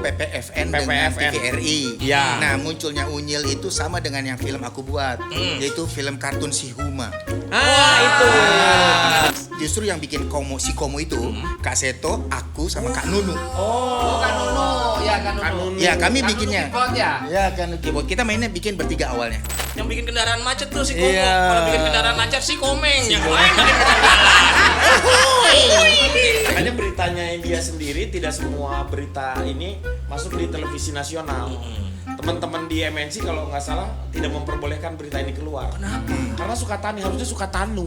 PPFN dengan TVRI. Ya. Nah, munculnya Unyil itu sama dengan yang film aku buat, yaitu film kartun si Huma. Itu. Justru yang bikin si Komo itu Kak Seto, aku sama Kak Nunu. Oh, Kak Nunu. Ya, Kak Nunu. Ya, kami Kak bikinnya. Nunu keyboard ya? Ya, Kak Nunu keyboard. Kita mainnya bikin bertiga awalnya. Yang bikin kendaraan macet tuh si Komo. Iya. Kalau bikin kendaraan lancar si Komeng. Yang lain bikin kendaraan. Makanya beritanya dia sendiri tidak semua berita ini masuk di televisi nasional. Teman-teman di MNC kalau nggak salah tidak memperbolehkan berita ini keluar. Kenapa? Karena Sukatani, harusnya Sukatanu.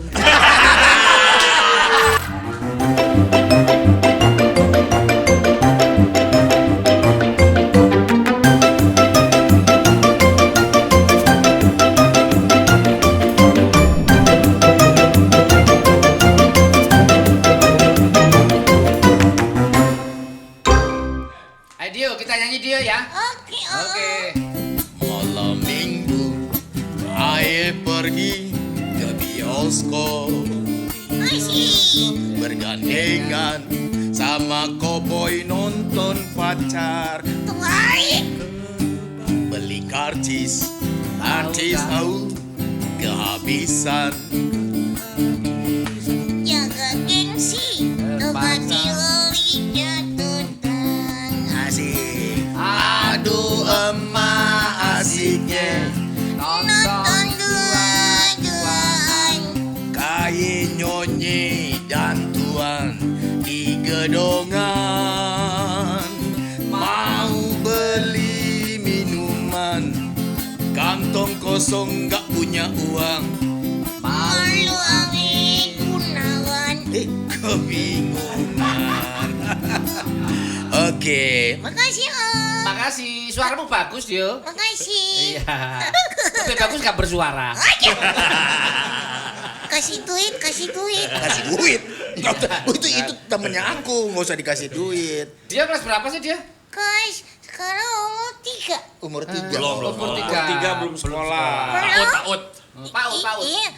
Ayo Dio, kita nyanyi Dio ya. Oke. Malam minggu, saya pergi ke bioskop. Bergandengan sama koboi nonton pacar. Beli karcis, tahu kehabisan. Jaga gengsi, obat lidah tutang. Asik. Aduh emak asiknya. Nonton dua-duaan. Kain nyonyi dan tuan di gedongan. Mau beli minuman, kantong kosong gak punya uang. Malu Awi Gunawan. Kebingungan. Oke. Makasih Om. Makasih. Suaramu bagus Dio. Makasih. Iya. Tapi bagus gak bersuara. Kasih duit, kasih duit. Kasih duit. Nggak usah. Itu temennya aku, nggak usah dikasih duit. Dia kelas berapa sih dia? Guys, sekarang umur 3. Umur 3. Belum. Umur Umur 3 belum sekolah. Paut. Paut. Iya.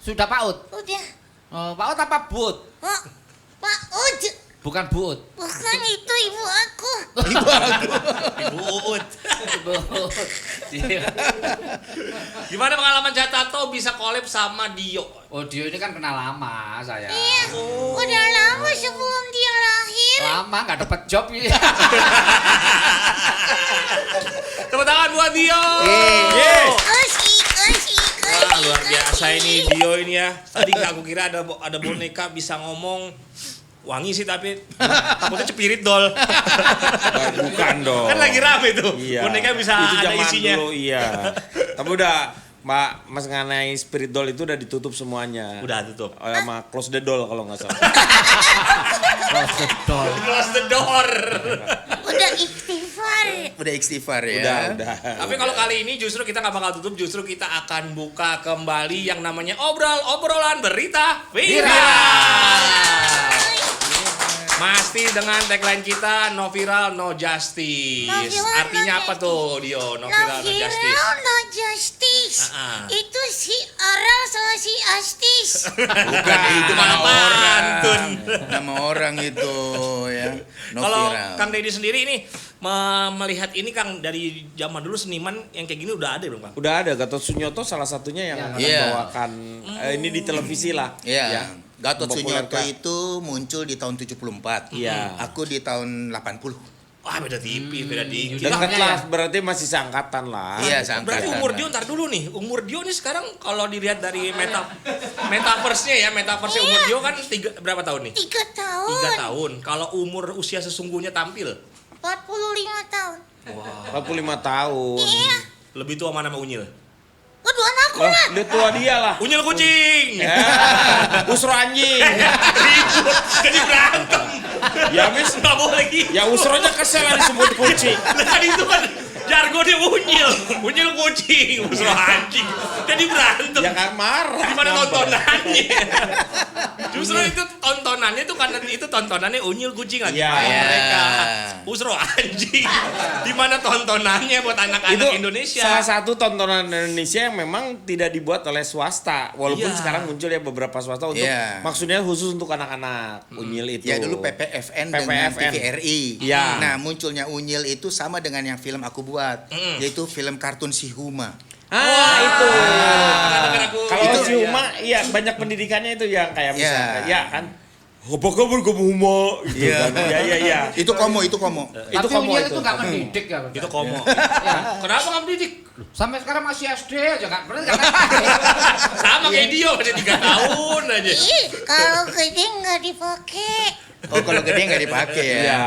Sudah paut. Udah. Paut apa but? Oh, Pak Uj. Bukan but. Bukan itu ibu aku. Ibu Uut. Gimana pengalaman Jatato bisa collab sama Dio? Oh Dio ini kan kenal lama saya. Iya. Udah lama sebelum dia lahir. Lama nggak dapat job ya. Tepuk tangan buat Dio. Kasih. Wah, luar biasa ini Dio ini ya. Tadi aku kira ada boneka bisa ngomong. Wangi sih tapi takutnya cepirit dol. Bukan dong. Kan lagi rame tuh. Iya. Boneka bisa itu ada zaman isinya. Dulu, iya. Tapi udah Mas mengenai spirit doll itu udah ditutup semuanya. Udah tutup. Sama close the doll kalau nggak salah. Close the door. Udah istighfar. Udah istighfar ya. Udah. Tapi kalau kali ini justru kita nggak bakal tutup, justru kita akan buka kembali yang namanya obrolan berita viral. Pasti dengan tagline kita no viral no justice. No viral, Artinya no apa tuh Dio? No viral no justice. No justice. Itu si Aral sama si Astis. Bukan itu nama orang. Pantun. Nama orang itu ya. No Kalau viral. Kang Deddy sendiri ini melihat ini Kang dari zaman dulu seniman yang kayak gini udah ada belum Kang? Udah ada Gatot Sunyoto salah satunya yang akan Iya. bawakan ini di televisi lah. Iya. Ya. Gatot Sunyoto Mempopulerkan. itu muncul di tahun 74. Iya. Aku di tahun 80. Wah beda tipis, beda dikit. Dekat Iya. lah, berarti masih seangkatan lah. Iya, Berarti seangkatan. umur Dio ntar dulu nih. Umur Dio nih sekarang kalau dilihat dari metaverse-nya ya, metaverse umur Dio kan berapa tahun nih? 3 tahun. 3 tahun. Kalau umur usia sesungguhnya tampil 45 tahun. 45 tahun. Iya. lebih tua mana sama Unyil? Waduh anakku lah. Dia tua dia lah. Unyil kucing. Usro anjing. Ribut, jadi berantem. Ya mis, Nggak boleh gitu. ya usronya kesel lah disebut kucing. Kan itu kan jargonnya Unyil kucing, Usro anjing. Jadi berantem. Ya kan marah. Gimana ngambek. tontonannya? Justru itu tontonannya tuh karena itu tontonannya Unyil kucing lagi Iya. main mereka. Usro anjing. Gimana tontonannya buat anak-anak Itu Indonesia? salah satu tontonan Indonesia yang memang tidak dibuat oleh swasta. Walaupun Iya. sekarang muncul ya beberapa swasta untuk Iya. maksudnya khusus untuk anak-anak. Unyil itu. Ya dulu PPN PPFN dengan PPFN. TVRI. Iya. Nah, munculnya Unyil itu sama dengan yang film aku buat, yaitu film kartun si Huma. Itu. Dengar aku. Kalau Itu- si Uma, iya banyak pendidikannya itu yang kayak Iya. misalnya, ya kan. Apa kabar kamu Uma? Gitu Iya. kan. Iya. Itu komo. Itu Tapi kamu Unyil itu. itu nggak mendidik ya. Itu komo. Ya. Kenapa nggak mendidik? Sampai sekarang masih SD aja kan. Berarti nggak Sama kayak Dio, ada 3 tahun aja. Ih, kalau gede nggak dipakai. Oh, kalau gede nggak dipakai ya. Iya.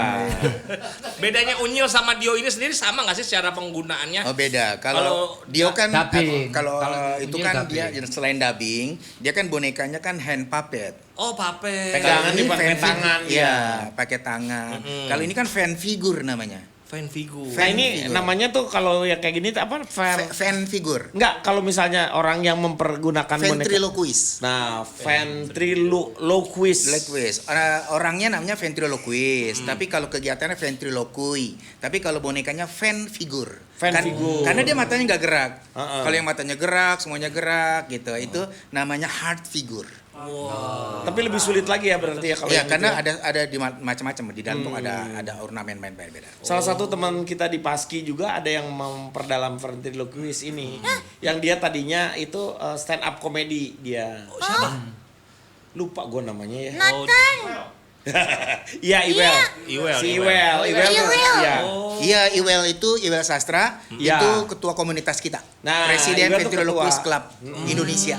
Bedanya Unyil sama Dio ini sendiri sama nggak sih secara penggunaannya? Oh, beda. Kalau Kalau Dio kan dubbing. kalau Kalau itu Unyil kan dubbing. dia selain dubbing, dia kan bonekanya kan hand puppet. Oh, Pape. Pegangan Kalau ini pakai fan tangan, figure. Iya, pakai tangan. Kalau ini kan fan figure namanya. Fan figure. Nah ini figure. namanya tuh kalau yang kayak gini apa? Fan figure. Enggak, kalau misalnya orang yang mempergunakan boneka. Ventriloquist. Nah, ventriloquist. Ventriloquist. Orangnya namanya ventriloquist, tapi kalau kegiatannya ventriloqui. Tapi kalau bonekanya fan figure. Fan figure. Karena dia matanya nggak gerak. Heeh. Kalau yang matanya gerak, semuanya gerak gitu. Itu namanya heart figure. Tapi lebih sulit lagi ya berarti ya kalau Ya, yang karena gitu ya. ada di macam-macam di dalam tuh ada ornamen main beda. Salah satu teman kita di Paski juga ada yang memperdalam ventriloquist ini. Yang dia tadinya itu stand up comedy dia. Lupa gue namanya ya. Nathan. Iya, Iwel. Iwel, Si Iwel. Iwel. tuh, Iwel. Iya. Iya, Iwel Sastra Iya. itu ketua komunitas kita. Nah, Presiden Iwel tuh Ventriloquist ketua. Club Indonesia.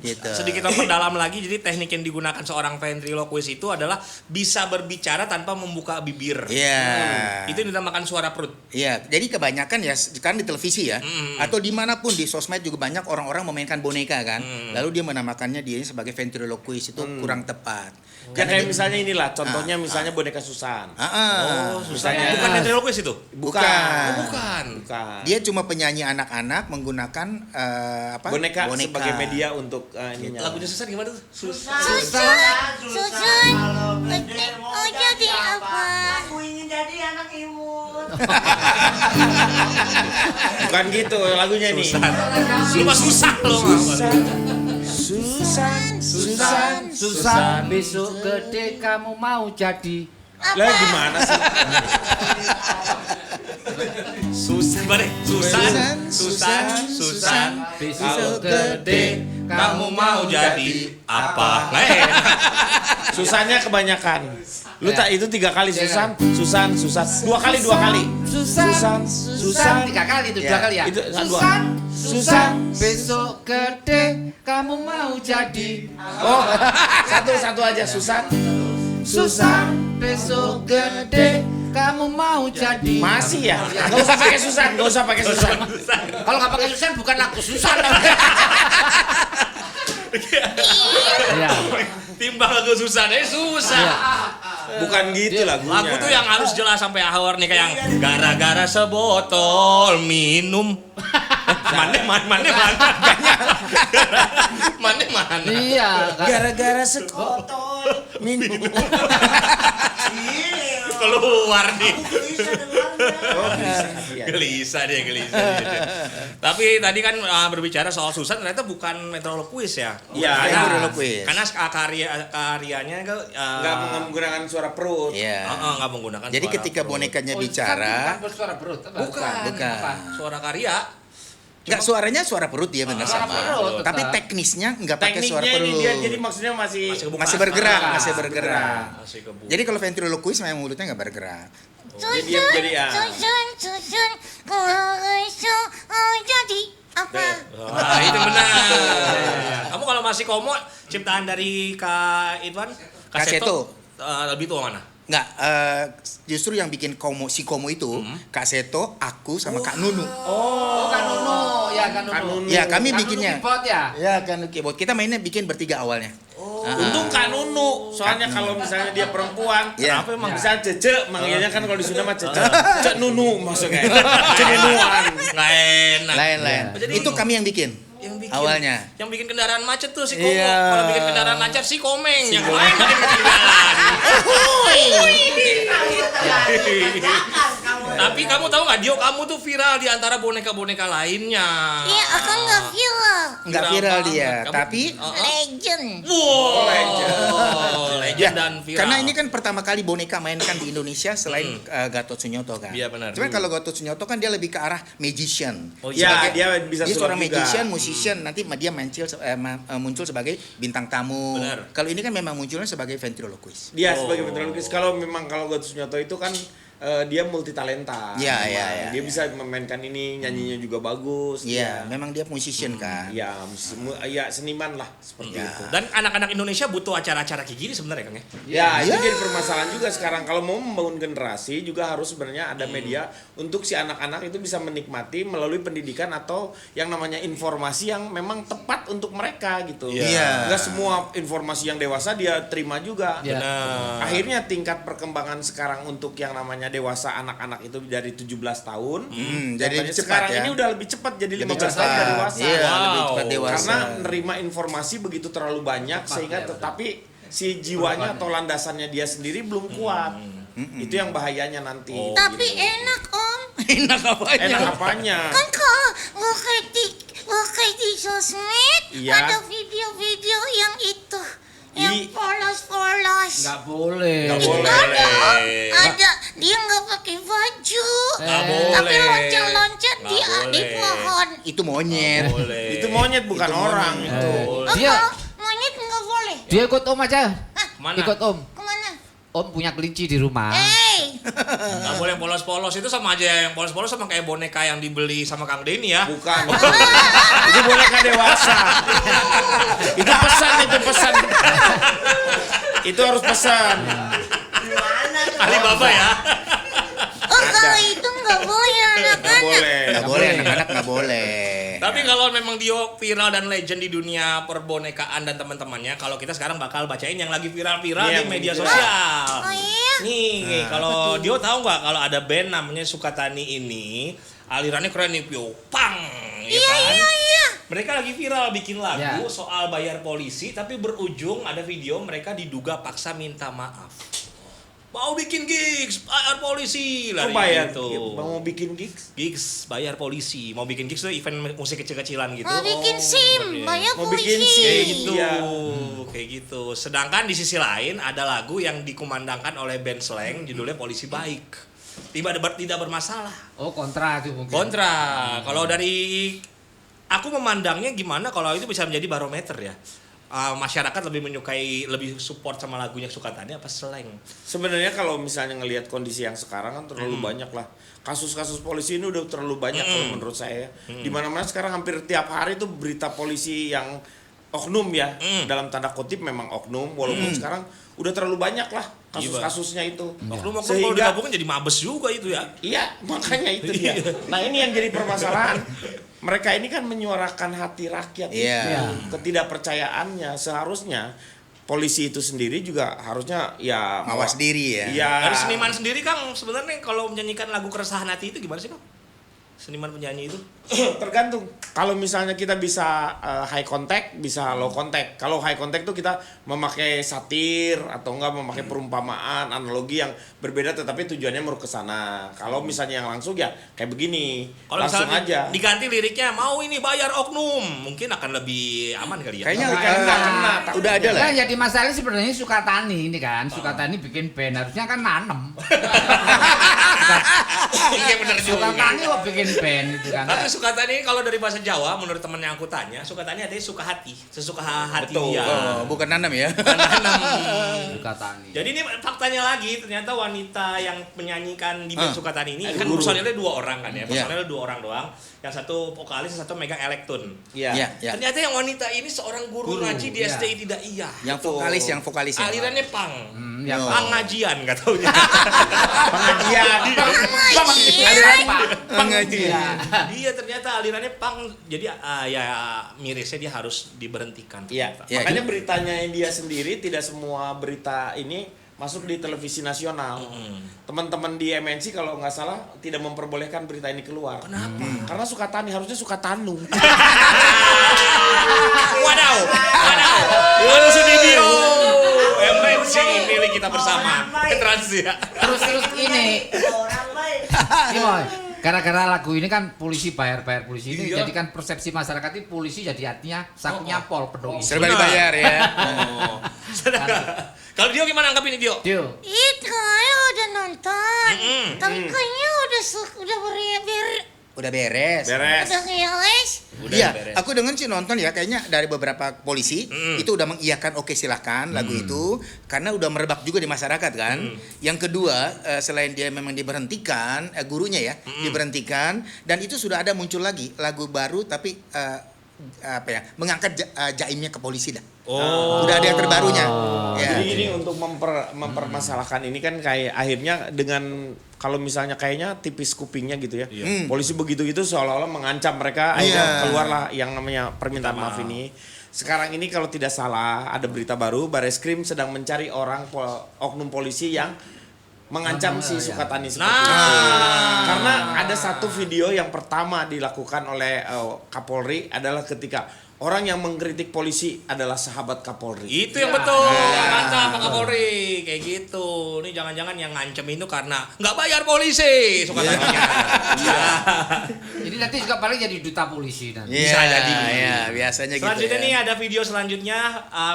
Gitu. Sedikit perdalam lagi, jadi teknik yang digunakan seorang ventriloquist itu adalah bisa berbicara tanpa membuka bibir. Iya. Itu dinamakan suara perut. Iya, jadi kebanyakan ya kan di televisi ya, atau dimanapun di sosmed juga banyak orang-orang memainkan boneka kan, lalu dia menamakannya dia sebagai ventriloquist itu kurang tepat. Ya kayak misalnya inilah, contohnya misalnya boneka Susan. Misalnya Bukan ventriloquist itu? bukan. Oh, bukan. Bukan. Dia cuma penyanyi anak-anak menggunakan apa? boneka sebagai media untuk ininya. Lagunya Susan gimana tuh? Susan. Oh, jadi apa? Aku ingin jadi anak imut. Bukan gitu lagunya nih. Lu mah susah lo. Susan, besok gede kamu mau jadi. Lah gimana sih? Gimana? Susan. Besok gede kamu mau jadi apa? Susannya kebanyakan. Lu Ya. tak itu 3 kali Susan. 2 kali. Susan. 3 kali itu, 2 Ya. kali ya. Itu kan dua. Susan, besok gede kamu mau jadi. Oh, satu aja Susan. Susan, besok gede kamu mau jadi. Masih ya? Gak usah pakai Susan. Kalau nggak pakai Susan bukan lagu Susan. Iya. Timbang lagu Susan, susah. Bukan gitu lagunya. Lagu tuh yang harus jelas sampai akhir nih, kayak yang gara-gara sebotol minum. Mana? Iya. Gara-gara sekotol minum. Keluar nih. Bisa dengarnya. Gelisah dia. Tapi tadi kan berbicara soal Susan, ternyata bukan ventriloquist ya. Iya, Ventriloquist. Karena karyanya kan Nggak menggunakan suara perut. Iya. nggak menggunakan Jadi suara ketika perut. bonekanya Oh, bicara, bukan bersuara perut. Bukan. Apa? Suara karya. nggak suaranya suara perut dia benar Suara sama. perut, Tapi tetap. teknisnya nggak pakai suara Tekniknya ini perut. dia jadi maksudnya masih kebuka. Masih bergerak, Ah, masih bergerak. Masih kebuka. Jadi kalau ventriloquist memang mulutnya nggak bergerak. Jadi dia jadi ya. Susun, besok mau jadi apa? Wah, itu benar. Kamu kalau masih komo, ciptaan dari Kak Idwan, Kaseto. Lebih tua mana? Nggak, justru yang bikin si komo itu Kak Seto, aku sama Kak Nunu. Oh, kan Nunu. Ya, kan Nunu. Ya, kami Kan bikinnya. Nunu keyboard ya? Ya kan keyboard. Kita mainnya bikin bertiga awalnya. Untung Kak Nunu, soalnya kalau misalnya dia perempuan, Iya. kenapa emang bisa Cece, manggilnya kan kalau di Sunda mah Cece, Cek Nunu maksudnya, Cek Nunuan. Nggak enak. Lain-lain. Jadi Itu kami yang bikin. yang bikin Awalnya. Yang bikin kendaraan macet tuh si Komo. Iya. Kalau bikin kendaraan lancar si Komeng. Yang lain bikin ketinggalan. Tapi kamu tahu nggak, Dio, kamu tuh viral di antara boneka-boneka lainnya. Iya, aku nggak viral. Nggak Viral viral banget. dia, Kamu- tapi Legend. Wow, legend ya, dan viral. karena ini kan pertama kali boneka mainkan di Indonesia selain Gatot Sunyoto kan. Iya, benar. Cuman kalau Gatot Sunyoto kan dia lebih ke arah magician. Oh, Ya, iya. dia bisa Dia sulap seorang juga. magician, musician, nanti dia muncul sebagai bintang tamu. Benar. Kalau ini kan memang munculnya sebagai ventriloquist. Dia Oh. sebagai ventriloquist. Kalau Gatot Sunyoto itu kan dia multi talenta. Iya, Memang. iya, iya, Dia iya. bisa memainkan ini, nyanyinya juga bagus. Iya, memang dia musician kan. Ya, ya seniman lah seperti Ya. itu. Dan anak-anak Indonesia butuh acara-acara kayak gini sebenarnya, Kang ya. Ya, itu Ya. jadi permasalahan juga sekarang. Kalau mau membangun generasi juga harus sebenarnya ada media untuk si anak-anak itu bisa menikmati melalui pendidikan atau yang namanya informasi yang memang tepat untuk mereka gitu. Iya. Nggak semua informasi yang dewasa dia terima juga. Iya. Benar. Akhirnya tingkat perkembangan sekarang untuk yang namanya dewasa anak-anak itu dari 17 tahun. jadi Contohnya cepat sekarang ya. ini udah lebih cepat jadi Lebih 15 tahun udah dewasa. Iya, Wow. lebih cepat dewasa. Karena nerima informasi begitu terlalu banyak sehingga ya, betul. tetapi si jiwanya atau landasannya dia sendiri belum kuat. Itu yang bahayanya nanti. Oh. Tapi gitu. enak om. Enak apanya? Enak apanya? Kan kalau nge-kayak di sosmed Iya. ada video-video yang itu. Yang I- polos-polos. Nggak boleh. Nggak Itu boleh. ada om. Ada. Dia nggak pakai baju. Nggak Tapi boleh. loncat-loncat di Nggak di boleh. pohon. Itu monyet. Boleh. Itu monyet bukan Itu orang monyet. itu. Oh, Dia kalau monyet nggak boleh. dia ikut Om aja. Mana? Ikut Om. Kemana? Om punya kelinci di rumah. Nggak boleh yang polos-polos, itu sama aja, yang polos-polos sama kayak boneka yang dibeli sama Kang Denny ya. Bukan. Itu boneka dewasa. Itu pesan. Itu harus pesan. Gimana tuh? Alibaba ya. Oh, kalau itu nggak boleh Nggak anak-anak. boleh. Nggak boleh, anak-anak nggak boleh. Tapi kalau memang Dio viral dan legend di dunia perbonekaan dan teman-temannya, kalau kita sekarang bakal bacain yang lagi viral-viral Iya, di media viral. sosial. Oh iya. Nih, kalau Dio tahu nggak kalau ada band namanya Sukatani ini, alirannya keren nih, Pio. Pang, ya Iya, kan? iya. Mereka lagi viral bikin lagu Ya. soal bayar polisi, tapi berujung ada video mereka diduga paksa minta maaf. Mau bikin gigs, bayar polisi Kok lari bayar? gitu. Mau bikin gigs? Gigs, bayar polisi. Mau bikin gigs tuh event musik kecil-kecilan gitu. Mau bikin SIM, bayar Mau bikin polisi. Kayak SIM. gitu, Iya. kayak gitu. Sedangkan di sisi lain ada lagu yang dikumandangkan oleh band slang, judulnya Polisi Baik. Tidak bermasalah. Oh, kontra itu mungkin. Kontra. Kalau dari aku memandangnya gimana kalau itu bisa menjadi barometer ya. Masyarakat lebih support sama lagunya Sukatani apa slang. Sebenarnya kalau misalnya ngelihat kondisi yang sekarang kan terlalu banyak lah. Kasus-kasus polisi ini udah terlalu banyak kalau menurut saya. Di mana-mana sekarang hampir tiap hari tuh berita polisi yang oknum ya. Dalam tanda kutip memang oknum walaupun sekarang udah terlalu banyak lah kasus-kasusnya itu. Oknum kalau digabungin jadi mabes juga itu ya. Iya, makanya itu dia. Nah, ini yang jadi permasalahan. Mereka ini kan menyuarakan hati rakyat Iya. itu, ketidakpercayaannya. Seharusnya polisi itu sendiri juga harusnya ya Mawas diri ya. Iya. Dari seniman sendiri Kang, sebenarnya kalau menyanyikan lagu keresahan hati itu gimana sih Kang? Seniman penyanyi itu? Tergantung. Kalau misalnya kita bisa high contact, bisa low contact. Kalau high contact tuh kita memakai satir atau enggak memakai perumpamaan, analogi yang berbeda tetapi tujuannya merujuk ke sana. Kalau misalnya yang langsung ya kayak begini. Kalau Langsung misalnya aja. diganti liriknya mau ini bayar oknum, mungkin akan lebih aman kali ya. Kayaknya Nggak kena. udah ada lah. Kan jadi masalah sebenarnya Sukatani ini kan. Sukatani bikin band harusnya kan nanem. Iya benar juga. Sukatani kok bikin band itu kan. Tapi Sukatani kalau dari bahasa Jawa menurut temen yang aku tanya, Sukatani artinya suka hati, sesuka hati Betul. dia. Oh, bukan nanam ya. Bukan nanam. Sukatani. Jadi ini faktanya lagi, ternyata wanita yang menyanyikan di band Sukatani ini kan Guru. personilnya 2 orang kan ya. Iya. Personilnya 2 orang doang. Yang satu vokalis, yang satu megang elektron. Iya. Iya, iya. Ternyata yang wanita ini seorang guru ngaji di iya. STI Tidak Iya. Yang vokalis ya. Alirannya pang. Ya, Oh. Pak. Pang ngajian gak taunya. Pengajian. Aliran Pak. Pengajian. Dia ternyata alirannya pang. Jadi ya mirisnya dia harus diberhentikan. Iya, ternyata. Ya, makanya beritanya dia sendiri tidak semua berita ini masuk di televisi nasional. Teman-teman di MNC kalau nggak salah tidak memperbolehkan berita ini keluar. Kenapa? Karena Sukatani harusnya Sukatanu. Wadaw. Wadaw Sudibyo. MNC milik kita bersama. Trans ya. Terus ini Orang baik. Ini Moy, gara-gara lagu ini kan polisi bayar polisi ini Iya. jadi kan persepsi masyarakat ini polisi jadi artinya sakunya pol pedoi. Serba dibayar ya. Oh. Kalau Dio gimana anggapin Dio? Dio. Itu kayaknya udah nonton. Tapi kayaknya udah Udah beres. Beres. udah ngeles. Udah Iya, beres. aku dengan sih nonton ya kayaknya dari beberapa polisi itu udah mengiyakan oke silahkan lagu itu karena udah merebak juga di masyarakat kan. Yang kedua selain dia memang diberhentikan gurunya ya diberhentikan dan itu sudah ada muncul lagi lagu baru tapi apa ya mengangkat jaimnya ke polisi dah. Oh. Udah ada yang terbarunya. Ya. Jadi gini untuk mempermasalahkan ini kan kayak akhirnya dengan kalau misalnya kayaknya tipis kupingnya gitu ya. Polisi begitu gitu seolah-olah mengancam mereka akhirnya keluarlah yang namanya permintaan maaf ini. Sekarang ini kalau tidak salah ada berita baru Bareskrim sedang mencari orang oknum polisi yang mengancam si Sukatani seperti itu. Karena ada satu video yang pertama dilakukan oleh Kapolri adalah ketika orang yang mengkritik polisi adalah sahabat Kapolri. Itu yang betul, mantap Pak Kapolri, kayak gitu. Ini jangan-jangan yang ngancem itu karena nggak bayar polisi, suka tanya. Ini nanti juga paling jadi duta polisi nanti. Iya, Bisa jadi. Iya, biasanya gitu. Selanjutnya ya. nih ada video selanjutnya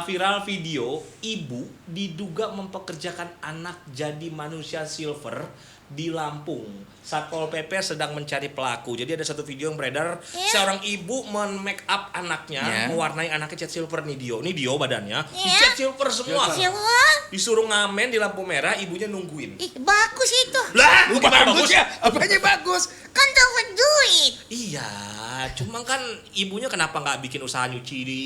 viral video ibu diduga mempekerjakan anak jadi manusia silver di Lampung. Satpol PP sedang mencari pelaku. Jadi ada satu video yang beredar seorang ibu men-make up anaknya, mewarnai anaknya cat silver nih Dio. Ini Dio badannya, dicat silver semua. Siapa? Disuruh ngamen di lampu merah, ibunya nungguin. Ih, bagus itu. Lah, gimana bagus ya? Apanya bagus? Kan dapat duit. Iya, cuma kan ibunya kenapa nggak bikin usaha nyuci di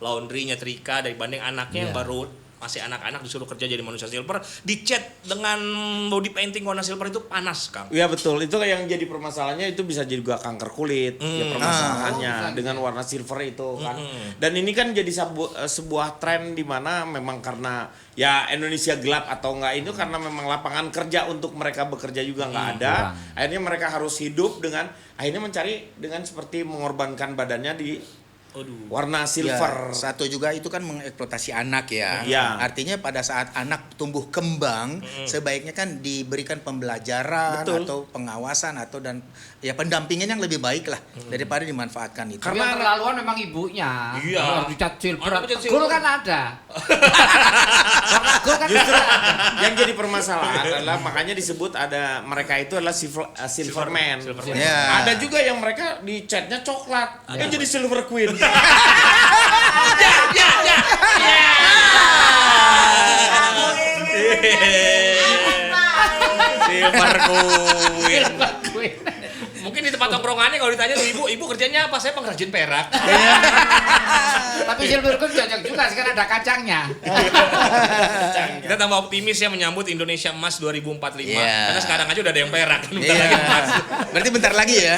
laundry, nyetrika dibanding anaknya yang baru masih anak-anak disuruh kerja jadi manusia silver, dicat dengan body painting warna silver itu panas, Kang. Iya betul, itu yang jadi permasalahannya itu bisa jadi juga kanker kulit ya permasalahannya dengan warna silver itu kan. Dan ini kan jadi sebuah tren di mana memang karena ya Indonesia gelap atau enggak itu karena memang lapangan kerja untuk mereka bekerja juga nggak ada. Akhirnya mereka harus hidup dengan akhirnya mencari dengan seperti mengorbankan badannya di warna silver. Ya, satu juga itu kan mengeksploitasi anak ya. Ya. Artinya pada saat anak tumbuh kembang, sebaiknya kan diberikan pembelajaran atau pengawasan atau dan ya pendampingan yang lebih baik lah daripada dimanfaatkan itu. Tapi yang terlaluan memang ibunya. Iya. Harus dicat silver. Harus dicat Gol silver. kan ada. Warna gol kan Justru ada. yang jadi permasalahan adalah makanya disebut ada mereka itu adalah silverman. Ya. Ada juga yang mereka di catnya coklat, kan jadi silver queen. Silver Queen. Gue. Mungkin di tempat tongkrongannya kalau ditanya tuh ibu kerjanya apa? Saya pengrajin perak. Tapi silver gue cocok juga sekarang ada kacangnya. Kita tambah optimis ya menyambut Indonesia Emas 2045. Iya. Karena sekarang aja udah ada yang perak. Bentar Iya. lagi emas. Berarti bentar lagi ya.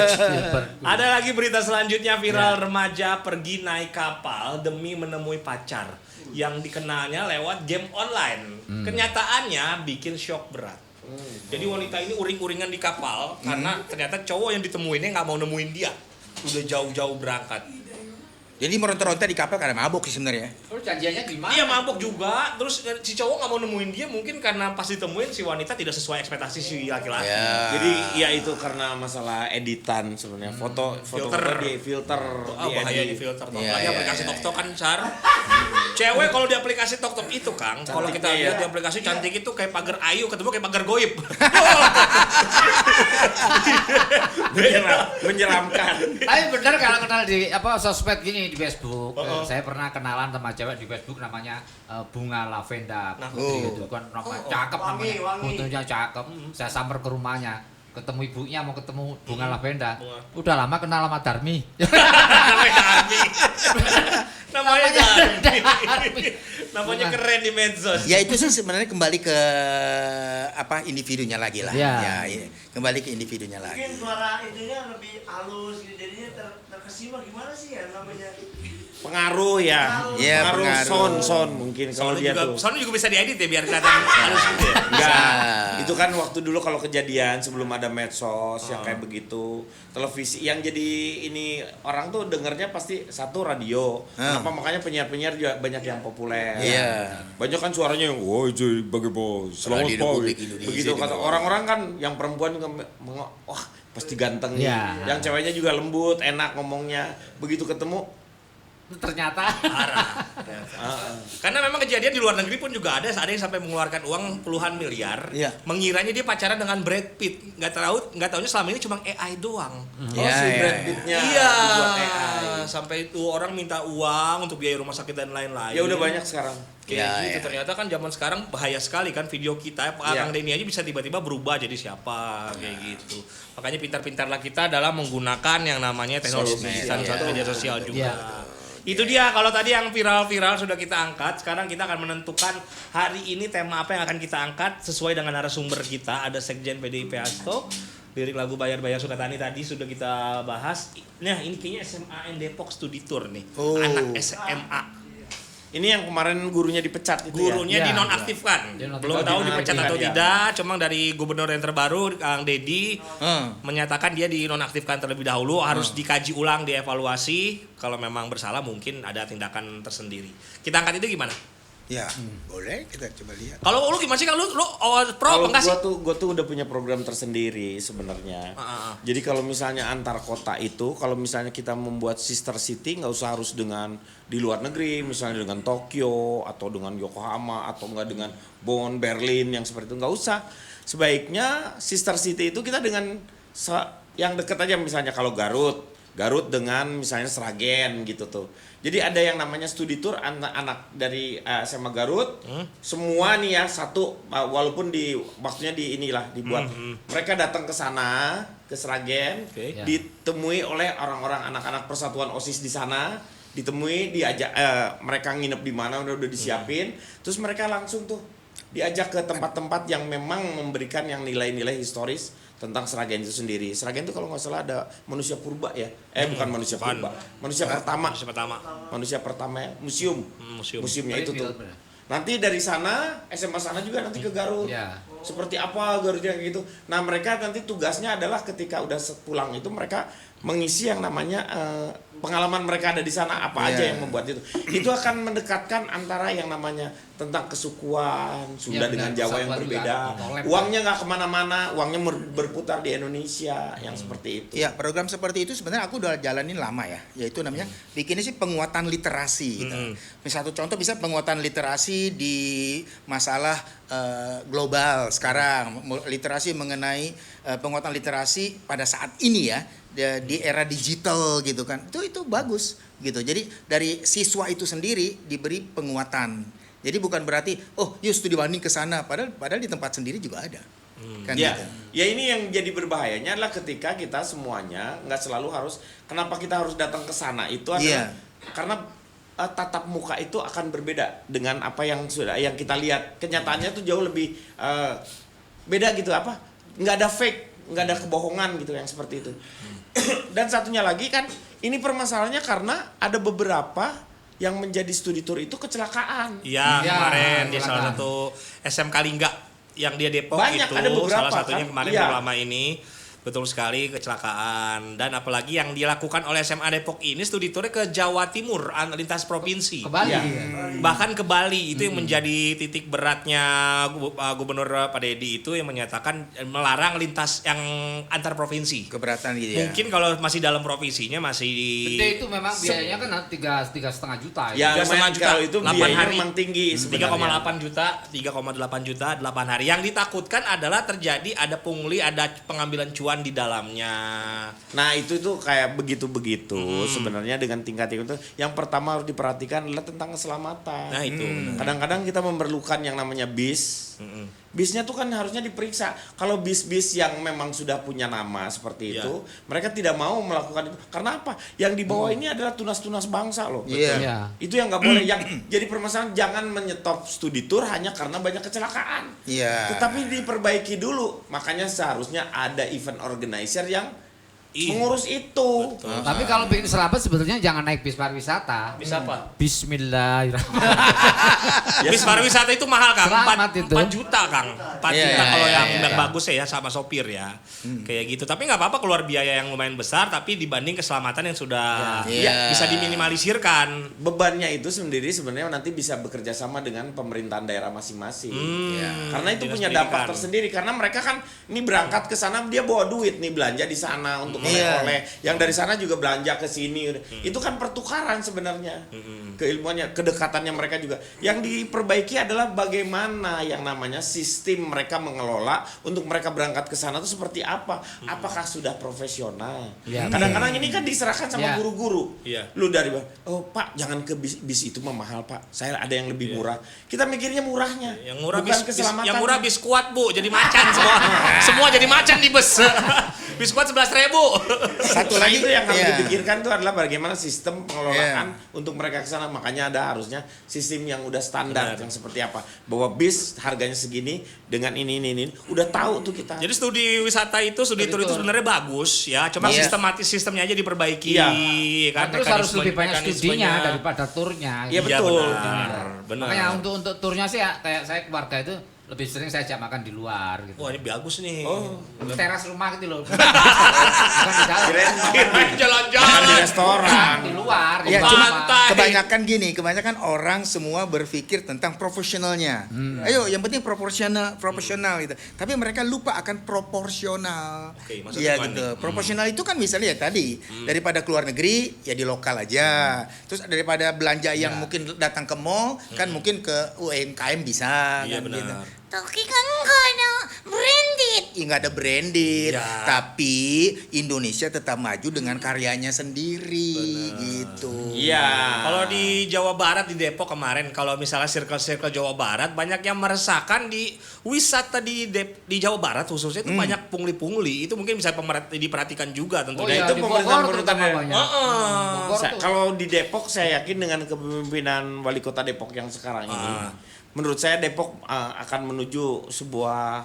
Silver. Ada lagi berita selanjutnya viral remaja pergi naik kapal demi menemui pacar yang dikenalnya lewat game online. Kenyataannya bikin shock berat. Jadi wanita ini uring-uringan di kapal karena ternyata cowok yang ditemuinnya nggak mau nemuin dia. Udah jauh-jauh berangkat. Jadi meronta-ronta di kapal karena mabuk sih sebenarnya. Terus janjiannya gimana? Dia mabuk juga, terus si cowok nggak mau nemuin dia mungkin karena pas ditemuin si wanita tidak sesuai ekspektasi si laki-laki. Ya. Jadi ya itu karena masalah editan sebenarnya foto Filter. di filter Bahaya di diedit. filter. Iya, Apalagi iya, aplikasi iya. TokTok kan, Sar. Cewek kalau di aplikasi TokTok itu, Kang, kalau kita Cantiknya lihat ya. di aplikasi cantik itu kayak pagar ayu, ketemu kayak pagar goib. Menyeramkan. Tapi benar kalau kenal di apa sosmed gini di Facebook. Saya pernah kenalan sama cewek di Facebook namanya Bunga Lavenda. Gitu kan nama cakep namanya. Fotonya cakep. Saya samper ke rumahnya. Ketemu ibunya mau ketemu Bunga Lavenda. Udah lama kenal sama Darmi. Namanya Darmi. Namanya Darmi. Darmi. Namanya keren di medsos. Ya itu sih sebenarnya kembali ke apa individunya lagi lah. Ya. Ya, kembali ke individunya lagi. Mungkin suara itunya lebih halus gitu, jadinya terkesima gimana sih ya namanya? pengaruh ya. Iya, pengaruh. Sound mungkin kalau dia tuh. Soalnya juga bisa diedit ya biar kelihatan halus gitu ya. Enggak. Itu kan waktu dulu kalau kejadian sebelum ada medsos yang kayak begitu, televisi yang jadi ini orang tuh dengernya pasti satu radio. Kenapa makanya penyiar-penyiar juga banyak yang populer. Iya. Banyak kan suaranya yang wah itu bagi bos. Selamat Radio pagi. Republik Indonesia Begitu kata gitu. orang-orang kan yang perempuan juga wah pasti ganteng nih. Iya. Yang ceweknya juga lembut, enak ngomongnya. Begitu ketemu Ternyata Karena memang kejadian di luar negeri pun juga ada yang sampai mengeluarkan uang puluhan miliar, Iya. mengiranya dia pacaran dengan Brad Pitt, nggak taunya selama ini cuma AI doang. Iya, si iya, Brad iya. Pitt-nya Iya, dibuat AI. sampai itu orang minta uang untuk biaya rumah sakit dan lain-lain. Ya udah banyak sekarang. Kayak Ya, gitu. ya. Ternyata kan zaman sekarang bahaya sekali kan video kita, Kang Denny aja bisa tiba-tiba berubah jadi siapa kayak gitu. Makanya pintar-pintarlah kita dalam menggunakan yang namanya teknologi dan media sosial juga. Itu dia kalau tadi yang viral-viral sudah kita angkat, sekarang kita akan menentukan hari ini tema apa yang akan kita angkat sesuai dengan narasumber kita. Ada Sekjen PDIP Hasto, lirik lagu Bayar-Bayar Sukatani tadi sudah kita bahas. Nah ini kayaknya SMA Depok Studi Tour nih, anak SMA. Ini yang kemarin gurunya dipecat itu Gurunya Ya. dinonaktifkan. Dinonaktifkan. Belum tahu dipecat atau Ya. tidak. Cuma dari gubernur yang terbaru Kang Dedi menyatakan dia dinonaktifkan terlebih dahulu, harus dikaji ulang, dievaluasi. Kalau memang bersalah mungkin ada tindakan tersendiri. Kita angkat itu gimana? Ya, boleh kita coba lihat. Kalau lu gimana sih? Kalau lu pro Kalau enggak sih? gua tuh udah punya program tersendiri sebenarnya. Jadi kalau misalnya antar kota itu, kalau misalnya kita membuat sister city, nggak usah harus dengan di luar negeri, misalnya dengan Tokyo atau dengan Yokohama atau enggak dengan Bonn, Berlin yang seperti itu, nggak usah. Sebaiknya sister city itu kita dengan yang deket aja, misalnya kalau Garut dengan misalnya Sragen gitu tuh. Jadi ada yang namanya studi tour anak-anak dari SMA Garut, semua nih ya satu walaupun maksudnya inilah dibuat. Mereka datang ke sana ke Sragen, ditemui oleh orang-orang anak-anak persatuan OSIS di sana, ditemui diajak mereka nginep di mana udah disiapin, terus mereka langsung tuh diajak ke tempat-tempat yang memang memberikan yang nilai-nilai historis tentang Sragen itu sendiri. Sragen itu kalau nggak salah ada manusia purba ya. Bukan manusia purba. Manusia pertama. Manusia pertama ya. Museumnya itu tuh. Nanti dari sana, SMA sana juga nanti ke Garut. Ya. Seperti apa Garutnya kayak gitu. Nah mereka nanti tugasnya adalah ketika udah pulang itu mereka mengisi yang namanya pengalaman mereka ada di sana apa aja yang membuat itu. Itu akan mendekatkan antara yang namanya tentang kesukuan Sunda dengan Jawa yang berbeda. Uangnya nggak kemana-mana, uangnya berputar di Indonesia yang seperti itu. Ya, program seperti itu sebenarnya aku udah jalanin lama ya, yaitu namanya bikinnya sih penguatan literasi gitu. Satu contoh bisa penguatan literasi di masalah global sekarang, literasi mengenai penguatan literasi pada saat ini ya, di era digital gitu kan. Itu bagus gitu. Jadi dari siswa itu sendiri diberi penguatan. Jadi bukan berarti yuk studi banding ke sana, padahal di tempat sendiri juga ada. Kan Ya, gitu. ya ini yang jadi berbahayanya adalah ketika kita semuanya nggak selalu harus. Kenapa kita harus datang ke sana itu adalah karena tatap muka itu akan berbeda dengan apa yang kita lihat. Kenyataannya tuh jauh lebih beda gitu apa? Nggak ada fake, nggak ada kebohongan gitu yang seperti itu. Dan satunya lagi kan ini permasalahannya karena ada beberapa yang menjadi studi tour itu kecelakaan. Iya, kemarin di salah satu SMK Lingga yang dia Depok Banyak, itu ada beberapa, salah satunya kan? kemarin Iya. belum lama ini. Betul sekali, kecelakaan. Dan apalagi yang dilakukan oleh SMA Depok ini studi tournya ke Jawa Timur, lintas provinsi. ke Bali. Ya. Bahkan ke Bali, itu yang menjadi titik beratnya Gubernur Pak Dedi itu yang menyatakan melarang lintas yang antar provinsi. Keberatan gitu ya. Mungkin kalau masih dalam provinsinya masih Gede itu memang biayanya kan 3,5 juta. Ya, 3,5 lumayan juta, kalau itu 8 biayanya hari. memang tinggi sebenarnya. 3,8 juta, 8 hari. Yang ditakutkan adalah terjadi ada pungli, ada pengambilan cuan di dalamnya. Nah itu tuh kayak begitu-begitu sebenarnya dengan tingkat itu. Yang pertama harus diperhatikan adalah tentang keselamatan. Nah itu. Kadang-kadang kita memerlukan yang namanya bis. Bisnya tuh kan harusnya diperiksa. Kalau bis-bis yang memang sudah punya nama seperti itu, mereka tidak mau melakukan itu. Karena apa? Yang dibawa ini adalah tunas-tunas bangsa loh. Iya. Iya. Itu yang nggak boleh. Yang jadi permasalahan jangan menyetop studi tour hanya karena banyak kecelakaan. Iya. Tetapi diperbaiki dulu. Makanya seharusnya ada event organizer yang mengurus itu. Tapi kalau bikin selamat sebetulnya jangan naik bis pariwisata. Bisa apa? Bismillahirrahmanirrahim. Bis pariwisata itu mahal Kang, Selamat 4 itu. juta Kang, 4 Iya, juta kalau iya, yang iya. bagus ya sama sopir ya, kayak gitu. Tapi nggak apa-apa keluar biaya yang lumayan besar, tapi dibanding keselamatan yang sudah Iya. bisa diminimalisirkan. Bebannya itu sendiri sebenarnya nanti bisa bekerja sama dengan pemerintahan daerah masing-masing. Karena itu Dinas punya pendidikan. dampak tersendiri karena mereka kan ini berangkat ke sana dia bawa duit nih belanja di sana untuk oleh-oleh. Yang dari sana juga belanja ke sini. Itu kan pertukaran sebenarnya. Keilmuannya, kedekatannya mereka juga. Yang diperbaiki adalah bagaimana yang namanya sistem mereka mengelola untuk mereka berangkat ke sana itu seperti apa? Apakah sudah profesional? Ya, Kadang-kadang ini kan diserahkan sama Ya. guru-guru. Iya. Lu dari oh Pak jangan ke bis itu mah mahal Pak. Saya ada yang lebih murah. Kita mikirnya murahnya. Yang murah bukan bis yang murah bis kuat Bu, jadi macan semua. Semua jadi macan di bus. Bis kuat 11.000. Satu Nah, lagi itu yang harus iya. dipikirkan itu adalah bagaimana sistem pengelolaan untuk mereka ke sana. Makanya ada harusnya sistem yang udah standar yang seperti apa. Bahwa bis harganya segini dengan ini udah tahu tuh kita. Jadi studi wisata itu, studi tur itu sebenarnya bagus ya, cuma Iya. sistemnya aja diperbaiki. Iya. Kan, Terus harus mekanisme- lebih banyak studinya mekanismenya. daripada turnya. Iya, Iya, betul. benar. Makanya untuk turnya sih ya, kayak saya keluarga itu lebih sering saya ajak makan di luar gitu. Wah, ini bagus nih. Teras rumah gitu loh. Bukan di dalam. Kirain di Jalan-jalan. restoran. Di luar. di Ya, rumah. cuma Pantai. kebanyakan gini, kebanyakan orang semua berpikir tentang profesionalnya. Ayo, yang penting proporsional gitu. Tapi mereka lupa akan proporsional. Oke, maksudnya Iya gimana gitu. nih? Proporsional itu kan misalnya ya tadi daripada keluar negeri ya di lokal aja. Terus daripada belanja yang mungkin datang ke mall kan mungkin ke UMKM bisa Iya kan benar. gitu. Toki kan nggak ada branded. Ya, nggak ada branded, Ya. tapi Indonesia tetap maju dengan karyanya sendiri gitu. Iya. Kalau di Jawa Barat, di Depok kemarin, kalau misalnya circle-circle Jawa Barat, banyak yang meresahkan di wisata di Jawa Barat khususnya itu banyak pungli-pungli. Itu mungkin bisa diperhatikan juga Oh tentunya. iya, itu di pemerintahan Bogor terutama banyak. Bogor tuh. Kalau di Depok saya yakin dengan kepemimpinan wali kota Depok yang sekarang ini, menurut saya Depok akan menuju sebuah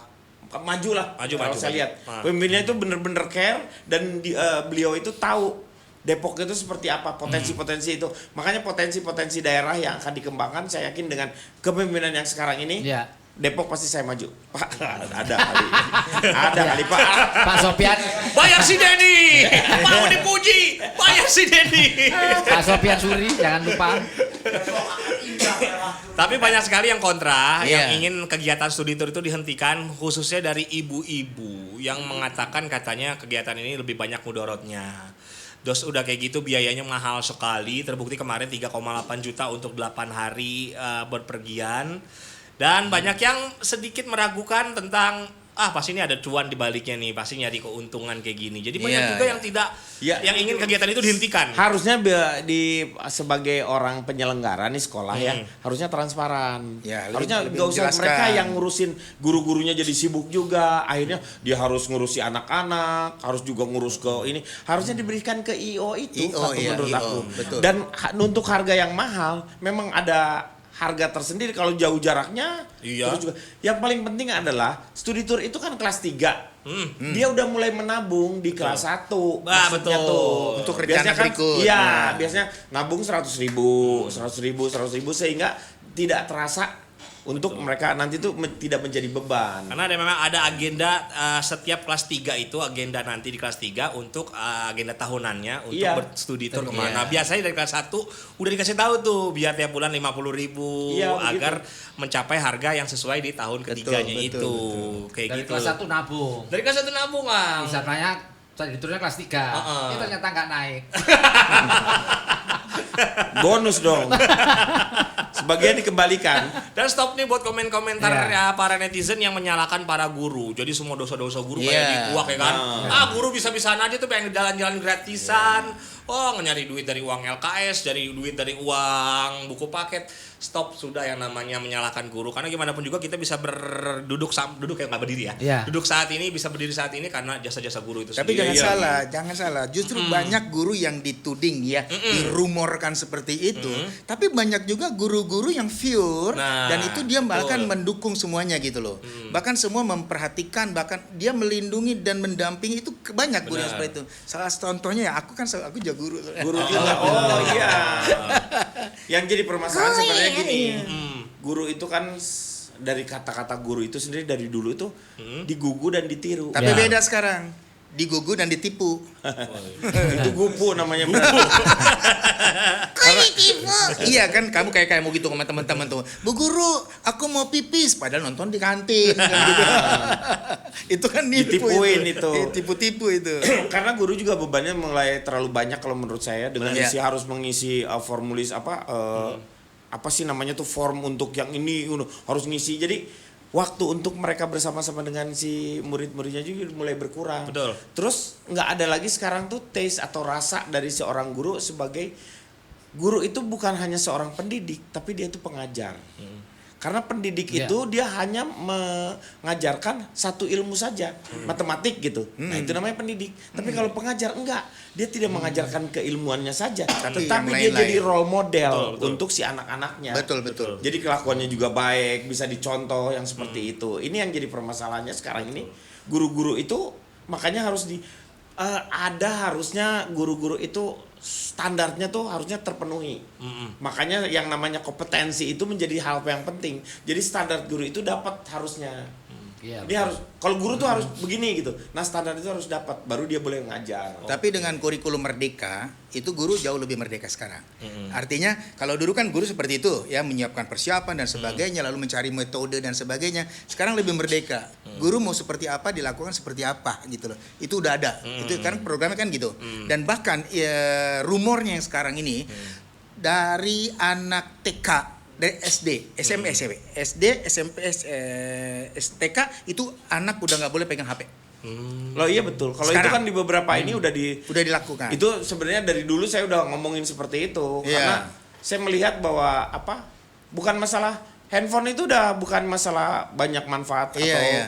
maju lah. Maju, kalau maju, saya maju. lihat pemimpinnya itu bener-bener care dan beliau itu tahu Depok itu seperti apa potensi-potensi itu. Makanya potensi-potensi daerah yang akan dikembangkan saya yakin dengan kepemimpinan yang sekarang ini. Iya. Depok pasti saya maju. Pak, ada kali. Ada kali Pak. Pak Sopian, Bayar si Denny! Mau dipuji! Bayar si Denny! Pak Sopian Suri, jangan lupa. Tapi banyak sekali yang kontra, Iya. yang ingin kegiatan studi tour itu dihentikan, khususnya dari ibu-ibu yang mengatakan katanya kegiatan ini lebih banyak mudorotnya. Dos udah kayak gitu biayanya mahal sekali, terbukti kemarin 3,8 juta untuk 8 hari berpergian. Dan banyak yang sedikit meragukan tentang pasti ini ada cuan di baliknya nih, pasti nyari keuntungan kayak gini. Jadi banyak Iya, juga iya. yang tidak Iya. yang ingin kegiatan itu dihentikan. Harusnya sebagai orang penyelenggara nih sekolah ya, harusnya transparan. Ya, Harusnya lebih nggak usah menjelaskan. mereka yang ngurusin guru-gurunya jadi sibuk juga. Akhirnya dia harus ngurusi anak-anak, harus juga ngurus ke ini. Harusnya diberikan ke IO itu IO, iya, menurut IO, aku. betul. Dan untuk harga yang mahal memang ada harga tersendiri kalau jauh jaraknya. Iya. Terus juga yang paling penting adalah studi tour itu kan kelas 3. Dia udah mulai menabung di kelas 1. Bah, maksudnya betul. tuh. Untuk Biasanya rencana berikut. Iya, Nah. biasanya nabung 100 ribu sehingga tidak terasa untuk mereka nanti tuh tidak menjadi beban. Karena memang ada agenda setiap kelas 3 itu agenda nanti di kelas 3 untuk agenda tahunannya untuk Iya. berstudi tour Iya. kemana. Biasanya dari kelas 1 udah dikasih tahu tuh biar tiap bulan 50.000 Iya, agar mencapai harga yang sesuai di tahun ketiganya betul, itu. Kayak Dari gitu. kelas 1 nabung. Dari kelas 1 nabung Kang. Misalnya tadi turunnya kelas 3. Heeh. Ini ternyata nggak naik. Bonus dong. Sebagian dikembalikan. Dan stop nih buat komentar Iya. ya para netizen yang menyalahkan para guru. Jadi semua dosa-dosa guru Iya. kayak dikuak ya kan. Guru bisa-bisaan aja tuh pengen jalan-jalan gratisan. Oh, nyari duit dari uang LKS, dari duit dari uang buku paket. stop sudah yang namanya menyalahkan guru, karena gimana pun juga kita bisa duduk yang nggak berdiri ya. Iya. Duduk saat ini, bisa berdiri saat ini karena jasa-jasa guru itu Tapi sendiri. jangan salah. Justru banyak guru yang dituding ya, dirumorkan seperti itu. Tapi banyak juga guru-guru yang pure Nah, dan itu dia bahkan betul. mendukung semuanya gitu loh. Bahkan semua memperhatikan, bahkan dia melindungi dan mendampingi itu banyak guru yang Benar. seperti itu. Salah contohnya ya, aku juga guru. Guru juga. Oh iya. Yang jadi permasalahan Oh, sebenarnya iya, gini. iya. Guru itu kan dari kata-kata guru itu sendiri dari dulu itu digugu dan ditiru. Tapi Ya. beda sekarang. Digugu dan ditipu. Itu gupu namanya berarti. Kok ditipu? Iya kan, kamu kayak mau gitu sama teman-teman tuh. Bu guru, aku mau pipis, padahal nonton di kantin. Kan gitu. Itu kan nipu Ditipuin itu. Tipu-tipu itu. Karena guru juga bebannya mulai terlalu banyak kalau menurut saya dengan Iya. harus mengisi formulis apa sih namanya tuh form untuk yang ini harus ngisi. Jadi waktu untuk mereka bersama-sama dengan si murid-muridnya juga mulai berkurang. Betul. Terus nggak ada lagi sekarang tuh taste atau rasa dari seorang guru sebagai guru itu bukan hanya seorang pendidik, tapi dia itu pengajar. Karena pendidik Iya. itu dia hanya mengajarkan satu ilmu saja, matematik gitu. Nah, itu namanya pendidik. Tapi kalau pengajar enggak, dia tidak mengajarkan keilmuannya saja, Tapi tetapi yang dia lain-lain. jadi role model Betul. untuk si anak-anaknya. Betul. Jadi kelakuannya juga baik, bisa dicontoh yang seperti itu. Ini yang jadi permasalahannya sekarang ini. Guru-guru itu makanya harus harusnya guru-guru itu standarnya tuh harusnya terpenuhi. Makanya yang namanya kompetensi itu menjadi hal yang penting. Jadi standar guru itu dapat harusnya. Iya. Dia harus, kalau guru tuh harus begini gitu. Nah, standar itu harus dapat, baru dia boleh ngajar. Tapi dengan kurikulum merdeka, itu guru jauh lebih merdeka sekarang. Artinya kalau dulu kan guru seperti itu ya, menyiapkan persiapan dan sebagainya, lalu mencari metode dan sebagainya. Sekarang lebih merdeka. Guru mau seperti apa dilakukan seperti apa gitu loh. Itu udah ada. Itu kan programnya kan gitu. Dan bahkan rumornya yang sekarang ini dari anak TK, dari SD, SMP, SD, SMP, TK itu anak udah nggak boleh pegang HP. Loh iya betul. Kalau itu Sekarang. kan di beberapa ini udah Udah dilakukan. itu sebenarnya dari dulu saya udah ngomongin seperti itu. Iya. Karena saya melihat bahwa bukan masalah handphone itu udah bukan masalah banyak manfaat Iya, atau iya.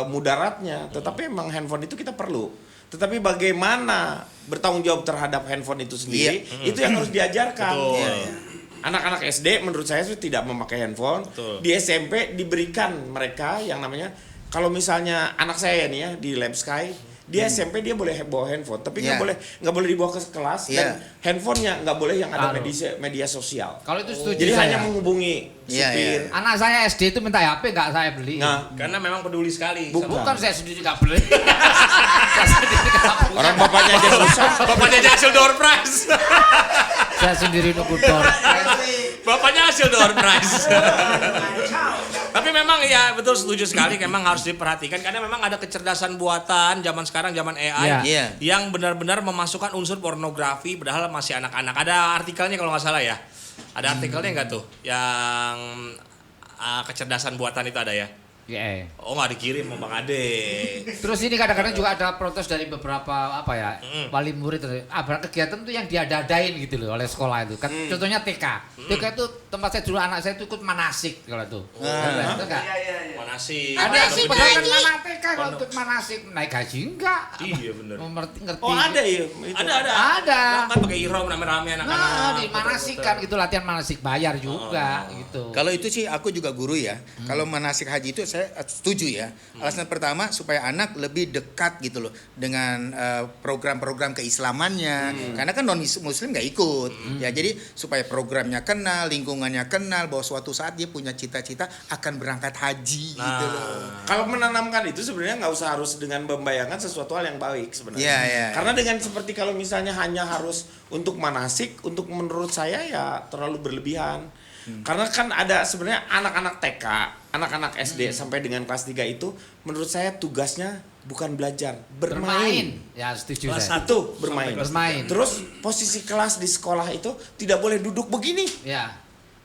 mudaratnya, tetapi emang handphone itu kita perlu. Tetapi bagaimana bertanggung jawab terhadap handphone itu sendiri, itu yang harus diajarkan. Betul. Iya, iya. Anak-anak SD menurut saya tidak memakai handphone. Betul. Di SMP diberikan mereka yang namanya, kalau misalnya anak saya nih ya di Lab Sky, dia SMP dia boleh bawa handphone, tapi nggak Iya. boleh dibawa ke kelas, Iya. dan handphonenya nggak boleh yang ada Anu. media sosial. Kalau itu setuju Jadi saya. hanya menghubungi Iya, supir. iya. Anak saya SD itu minta HP nggak saya beli. Nah, Karena memang peduli sekali. Bukan saya sendiri nggak beli. Saya sendiri nggak punya. orang bapaknya aja susah. Bapaknya aja hasil door prize. Saya sendiri nunggu door. Bapaknya hasil door prize. Tapi memang ya betul setuju sekali, memang harus diperhatikan karena memang ada kecerdasan buatan zaman sekarang, zaman AI Iya. yang benar-benar memasukkan unsur pornografi padahal masih anak-anak. Ada artikelnya kalau nggak salah ya. Ada artikelnya nggak tuh yang kecerdasan buatan itu ada ya? Iya. Oh nggak dikirim sama Bang Ade. Terus ini kadang-kadang juga ada protes dari beberapa wali murid. Kegiatan tuh yang diada-adain gitu loh oleh sekolah itu. Contohnya TK. TK itu tempat saya dulu, anak saya itu ikut manasik kalau itu. Itu enggak? Mana sih? Ada Manasik padahal kan lagi. anak TK kalau ikut manasik naik gaji enggak? Iya bener. Ngerti. Oh ada ya? Itu. Ada. Ada. Kan pakai ihram rame-rame anak-anak. Nah, di manasikan gitu, latihan manasik bayar juga gitu. Kalau itu sih aku juga guru ya. Kalau manasik haji itu saya setuju ya. Alasan pertama supaya anak lebih dekat gitu loh dengan program-program keislamannya. Karena kan non muslim nggak ikut. Ya jadi supaya programnya kenal, lingkungannya kenal bahwa suatu saat dia punya cita-cita akan berangkat haji gitu loh. Kalau menanamkan itu sebenarnya nggak usah harus dengan membayangkan sesuatu hal yang baik sebenarnya. Iya, iya. Karena dengan seperti kalau misalnya hanya harus untuk manasik, untuk menurut saya ya terlalu berlebihan. Karena kan ada sebenarnya anak-anak TK, anak-anak SD sampai dengan kelas 3 itu menurut saya tugasnya bukan belajar, bermain. Ya setuju Kelas saya. Itu bermain. Bermain. Terus posisi kelas di sekolah itu tidak boleh duduk begini. Ya.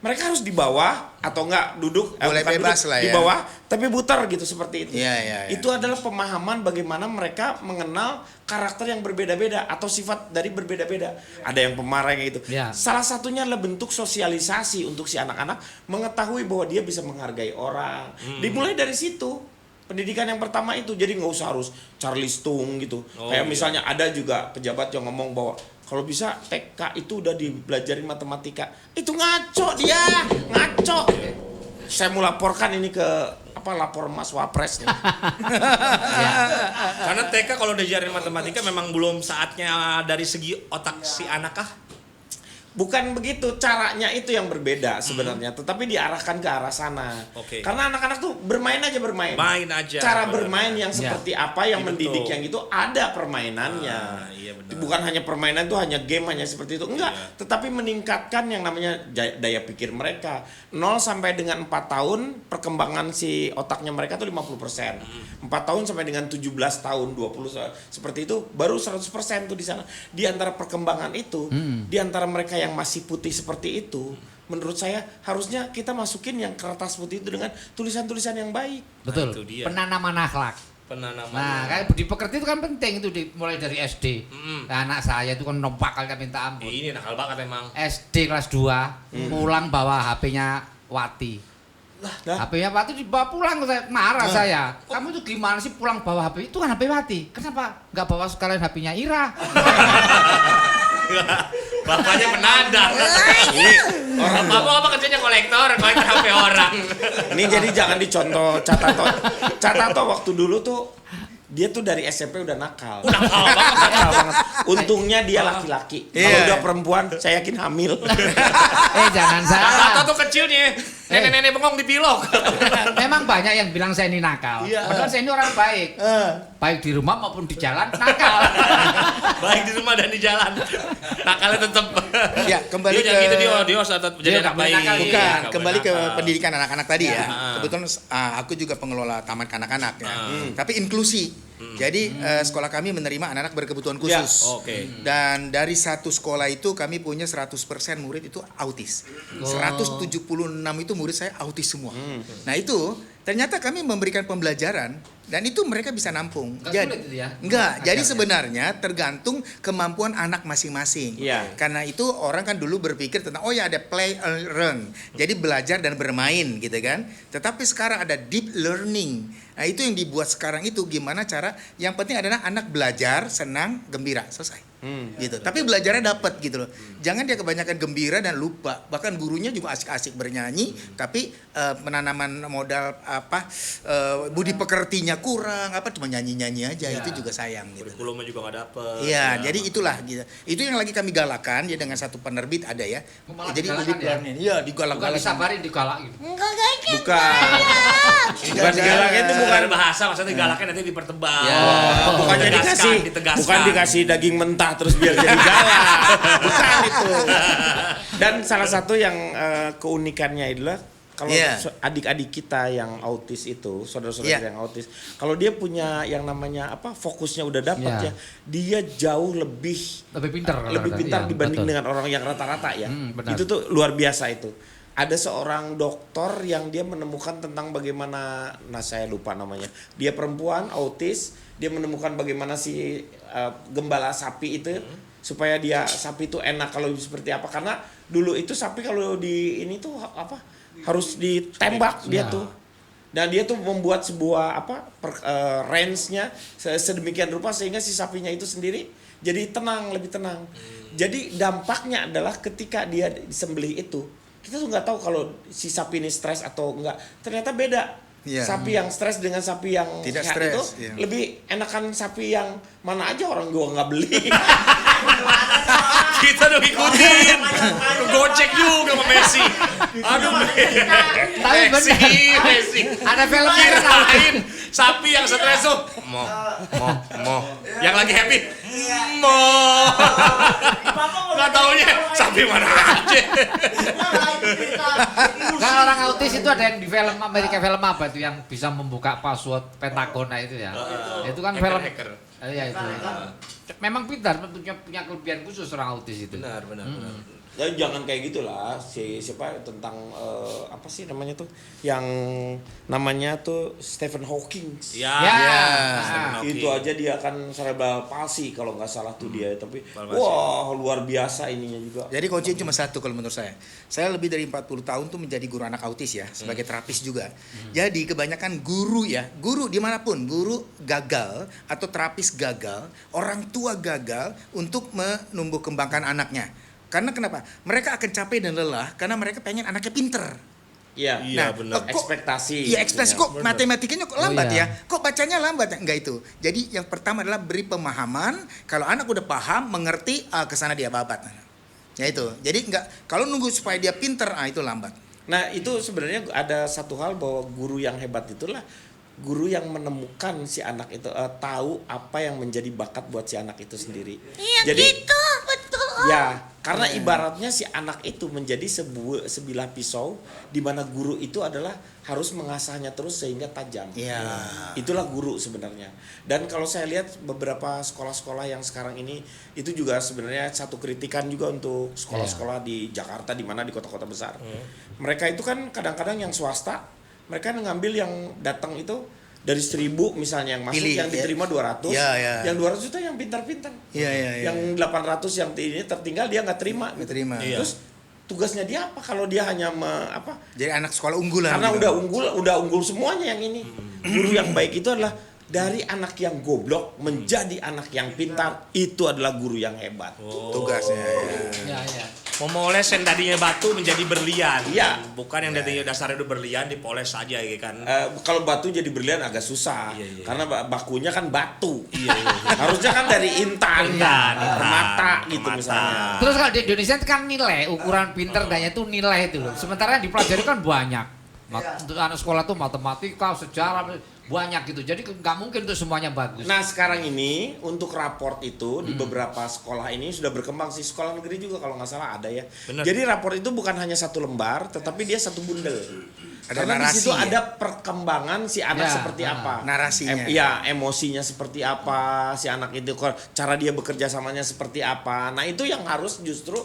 mereka harus di bawah atau enggak duduk Boleh bukan bebas duduk, lah di ya. bawah tapi butar gitu seperti itu. Iya, iya, iya. Itu adalah pemahaman bagaimana mereka mengenal karakter yang berbeda-beda atau sifat dari berbeda-beda. Ada yang pemarah yang itu. Ya. Salah satunya adalah bentuk sosialisasi untuk si anak-anak mengetahui bahwa dia bisa menghargai orang. Dimulai dari situ. Pendidikan yang pertama itu, jadi nggak usah harus Charles Tung gitu. Kayak misalnya ada juga pejabat yang ngomong bahwa kalau bisa TK itu udah dibelajarin matematika. Itu ngaco dia, ngaco. Saya mau laporkan ini ke lapor Mas Wapres nih. Karena TK kalau diajarin matematika memang belum saatnya dari segi otak si anak kah? Bukan begitu, caranya itu yang berbeda sebenarnya, tetapi diarahkan ke arah sana. Oke. Karena anak-anak tuh bermain aja. Main aja. Cara Benar. bermain yang seperti apa, yang Iya, mendidik betul. yang itu ada permainannya. Iya, benar. Bukan hanya permainan itu hanya game hanya seperti itu. Enggak, Iya. tetapi meningkatkan yang namanya daya pikir mereka. 0 sampai dengan 4 tahun perkembangan si otaknya mereka tuh 50%. 4 tahun sampai dengan 17 tahun, 20 seperti itu baru 100% tuh di sana. Di antara perkembangan itu, di antara mereka yang masih putih seperti itu, menurut saya harusnya kita masukin yang kertas putih itu dengan tulisan-tulisan yang baik. Betul. itu dia. Penanaman akhlak. Penanaman. Nah, kayak budi pekerti itu kan penting itu mulai dari SD. Nah, anak saya itu kan nompak kali minta ampun. Ini nakal banget emang. SD kelas 2, pulang bawa HP-nya Wati. Nah, HP-nya Wati dibawa pulang, saya marah saya. Kamu itu gimana sih pulang bawa HP? Itu kan HP Wati. Kenapa nggak bawa sekalian HP-nya Ira? Bapaknya penadang. ini orang Bapak apa kerjanya kolektor HP orang. Ini jadi jangan dicontoh Catato. Catato waktu dulu tuh dia tuh dari SMP udah nakal. Nakal banget. Nakal banget. Untungnya dia laki-laki. Kalau Iya. udah perempuan, saya yakin hamil. Jangan salah. Tata tuh kecil nih. Nenek-nenek bengong di pilok. Memang banyak yang bilang saya ini nakal. Padahal saya ini orang baik. Baik di rumah maupun di jalan nakal. Baik di rumah dan di jalan. Nakalnya tetap. Ya, kembali dia ke- gitu dia tetap jadi Dia anak nggak boleh baik. nakal, Bukan, Nggak kembali boleh ke nakal. pendidikan anak-anak tadi ya. Ah. Kebetulan aku juga pengelola taman kanak-kanak ya. Tapi inklusi. Jadi sekolah kami menerima anak-anak berkebutuhan Ya, khusus. oke. Dan dari satu sekolah itu kami punya 100% murid itu autis. 176 itu murid saya autis semua. Nah, itu ternyata kami memberikan pembelajaran dan itu mereka bisa nampung. Nggak sulit itu ya? Enggak, jadi Ajarnya. sebenarnya tergantung kemampuan anak masing-masing. Iya. Karena itu orang kan dulu berpikir tentang oh ya ada play and learn. Jadi belajar dan bermain gitu kan. Tetapi sekarang ada deep learning. Nah, itu yang dibuat sekarang itu gimana cara yang penting adalah anak belajar, senang, gembira, selesai. Gitu. Tapi belajarnya dapat gitu loh. Jangan dia kebanyakan gembira dan lupa. Bahkan gurunya juga asik-asik bernyanyi, tapi penanaman modal budi pekertinya kurang, cuma nyanyi-nyanyi aja. Itu juga sayang gitu. Kurikulumnya juga nggak dapet. Iya, jadi itulah gitu. Itu yang lagi kami galakan ya dengan satu penerbit ada ya. Malah Jadi digalakan deep ya? learning. Iya, Bukan digalak-galak. disabarin digalak gitu. Enggak gitu. Bukan. Bukan digalaknya itu Bukan bukan bahasa maksudnya galaknya nanti dipertebal. Ya. bukannya Ditegaskan, dikasih bukan dikasih daging mentah terus biar jadi galak. Bukan itu. Dan salah satu yang keunikannya adalah kalau Iya. adik-adik kita yang autis itu, saudara-saudara Iya. yang autis, kalau dia punya yang namanya fokusnya udah dapat Iya. ya, dia jauh lebih Lebih pintar. kalau lebih kata- pintar iya, dibanding betul. dengan orang yang rata-rata ya. Benar. Itu tuh luar biasa itu. Ada seorang dokter yang dia menemukan tentang bagaimana, saya lupa namanya. Dia perempuan autis, dia menemukan bagaimana si gembala sapi itu supaya sapi itu enak kalau seperti apa, karena dulu itu sapi kalau di ini tuh harus ditembak dia Ya. tuh. Dan dia tuh membuat sebuah range-nya sedemikian rupa sehingga si sapinya itu sendiri jadi tenang, lebih tenang. Jadi dampaknya adalah ketika dia disembelih itu, kita tuh nggak tahu kalau si sapi ini stres atau enggak. Ternyata beda. Iya. Sapi yang stres dengan sapi yang Tidak sehat stres, itu iya. lebih enakan sapi yang mana aja orang gua nggak beli. Kita udah ikutin. Gojek juga sama Messi. Aduh, Tapi benar. Messi. Ada filmnya kan? Kirain sapi yang stres tuh mo. Yang lagi happy mo. Nggak taunya sapi mana aja. Kan orang autis itu ada yang di film Amerika, film apa itu yang bisa membuka password Pentagona itu ya. Itu kan film. Hacker. Iya itu. Memang pintar, punya kelebihan khusus orang autis itu. Benar. Ya jangan kayak gitulah. Siapa tentang apa sih namanya tuh? Yang namanya tuh Stephen Hawking. Ya. Ya. Itu aja dia kan cerebral palsy kalau nggak salah tuh dia, tapi Palsy. wah luar biasa ininya juga. Jadi kuncinya cuma satu kalau menurut saya. Saya lebih dari 40 tahun tuh menjadi guru anak autis ya, sebagai terapis juga. Jadi kebanyakan guru ya, guru dimanapun, guru gagal atau terapis gagal, orang tua gagal untuk menumbuh kembangkan anaknya. Karena kenapa? Mereka akan capek dan lelah karena mereka pengen anaknya pinter. Iya, Iya, benar. ekspektasi. Iya, ekspektasi kok Benar. matematikanya kok lambat iya. ya? Kok bacanya lambat? Enggak itu. Jadi yang pertama adalah beri pemahaman. Kalau anak udah paham, mengerti, ke sana dia babat. Ya itu. Jadi enggak, kalau nunggu supaya dia pinter, itu lambat. Nah itu sebenarnya ada satu hal bahwa guru yang hebat itulah guru yang menemukan si anak itu, tahu apa yang menjadi bakat buat si anak itu sendiri. Iya gitu, betul. Ya, karena ibaratnya si anak itu menjadi sebilah pisau di mana guru itu adalah harus mengasahnya terus sehingga tajam. Iya. Itulah guru sebenarnya. Dan kalau saya lihat beberapa sekolah-sekolah yang sekarang ini itu juga sebenarnya satu kritikan juga untuk sekolah-sekolah di Jakarta di mana di kota-kota besar. Mereka itu kan kadang-kadang yang swasta, mereka ngambil yang datang itu dari 1.000 misalnya yang masuk, Pilih, yang ya. diterima 200, Ya, ya. yang 200 itu yang pintar-pintar. Iya, iya, iya. Yang 800 yang ini tertinggal dia nggak terima. Nggak terima. Iya. Terus tugasnya dia apa kalau dia hanya Jadi anak sekolah unggulan. karena gitu. udah unggul semuanya yang ini. Guru yang baik itu adalah dari anak yang goblok menjadi anak yang pintar, itu adalah guru yang hebat. Tugasnya. Ya, ya. Memoles yang tadinya batu menjadi berlian. Iya. Bukan yang tadinya dasarnya itu berlian dipoles saja ya kan. Kalau batu jadi berlian agak susah, Iya, iya. karena bakunya kan batu. Iya, iya. Harusnya kan dari intan, Intan, permata gitu permata. misalnya. Terus kalau di Indonesia itu kan nilai, ukuran pinter daya itu nilai itu loh. Sementara yang dipelajari kan banyak. Untuk anak sekolah tuh matematika, sejarah banyak gitu. Jadi nggak mungkin untuk semuanya bagus. Nah sekarang ini untuk raport itu di beberapa sekolah ini sudah berkembang sih, sekolah negeri juga kalau nggak salah ada ya. Bener. Jadi raport itu bukan hanya satu lembar, tetapi dia satu bundel. Ada Karena di narasi situ ya? ada perkembangan si anak Ya, seperti apa, narasinya. Iya, emosinya seperti apa, si anak itu cara dia bekerja samanya seperti apa. Nah itu yang harus justru